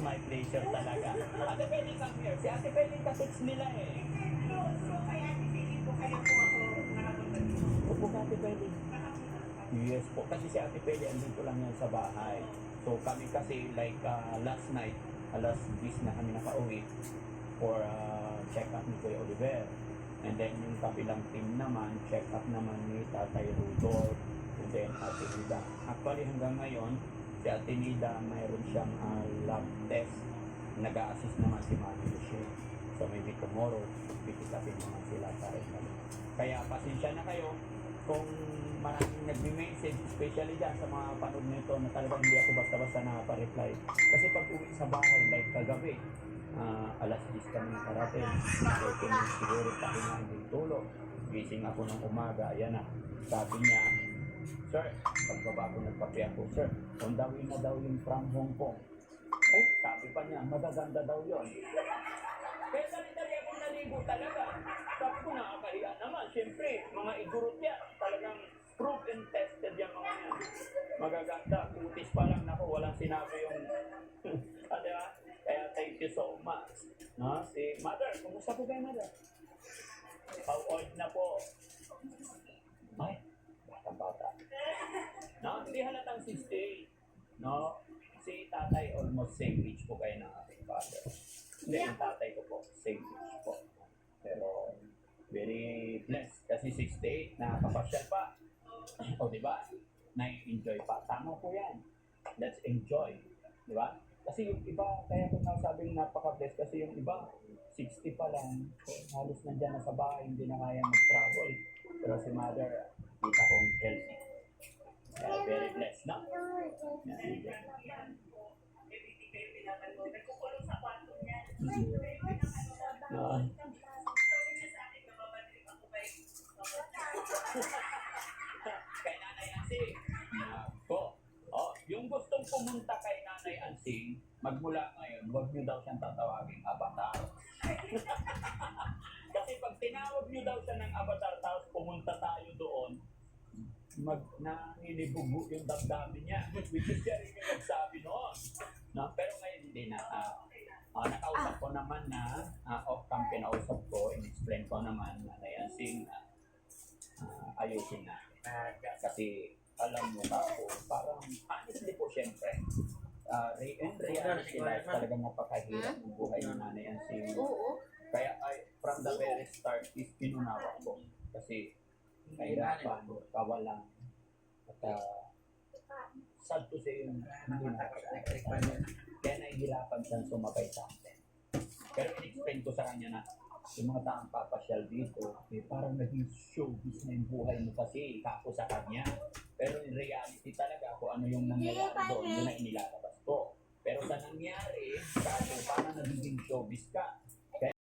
It's my pleasure talaga. Ate Peli, come here. Si Ate Peli, katits nila eh. So, kaya titili po kayo po ako nakapunta dito. Opo ka, Ate Peli. Yes po, kasi si Ate Peli andito lang yan sa bahay. So kami kasi like last night, alas 10 na kami nakauwi for check-up ni Kuya Oliver. And then yung kabilang team naman, check-up naman ni Tatay Rudolph. And then Ate Nida. Actually hanggang ngayon, si Ate Nida mayroon siyang lab test. Nag-a-assist naman si Mami Lucia. So maybe tomorrow, bibisapin naman sila sa rin. Kaya pasensya na kayo kung maraming nagme-message, especially dyan sa mga panood nito na talagang hindi ako basta-basta nakapa-reply. Kasi pag uwi sa bahay, like kagabi, alas 10 kami nakarating. So, siguro pahinga yung tulog. Gising ako ng umaga, ayan na. Sabi niya, Sir, pagkaba ko nagpapi ako, Sir, on the way na daw yung from Hong Kong. Ay, sabi pa niya, magaganda daw yun. Kaya dali-dali ako naligo talaga. Sabi ko, nakakahiya naman. Siyempre, mga igurot yan. Talagang proved and tested yung mga yan. Magaganda. Utis pa lang ako. Walang sinabi yung... diba? Kaya thank you so much. No? Si Mother, kumusta po kayo, Mother? How old na po? Ay, bata-bata. No? Hindi halatang 68. No? Si tatay almost same age po kayo ng ating father. Hindi, yung tatay ko po, same age po. Pero, very blessed. Kasi 68, nakakapasyal pa. O, diba? Na-enjoy pa. Tama po yan. Let's enjoy. Diba? Kasi yung iba, kaya ko nasabing napaka-blessed kasi yung iba, 60 pa lang, halos nandyan na sa bahay, hindi na kaya mag-travel. Pero si mother, kita kong healthy. Kaya very blessed, no? Yan. Nagkukulong sa kwarto niya. No. Kay Nanay Ansing. Nako. Oh, yung gustong pumunta kay Nanay Ansing, magmula ngayon, huwag niyo daw siyang tatawagin avatar. Kasi pag tinawag niyo daw siya ng avatar, tapos pumunta tayo doon, naninibugo yung damdamin niya. Which is siya rin yung nagsabi noon. No? Pero ngayon hindi na. Nakausap ko naman na off-cam pinausap ko, in-explain ko naman na Ansing ayusin na. Kasi alam mo ba ako, parang honestly po siyempre, in reality life talagang napakahirap ng buhay ng Nanay Ansing. Kaya from the very start is pinunawa ko. Kasi kahirapan, kawalan, at sad to say yung hindi nakakasakit. Kaya nahihirapan siyang sumabay sa atin. Pero in-explain ko sa kanya na yung mga taong papasyal dito, parang naging showbiz na yung buhay mo kasi kako sa kanya. Pero in reality talaga, kung ano yung nangyayari doon, yun na inilalabas ko. Pero sa nangyari, kaso parang naging showbiz ka.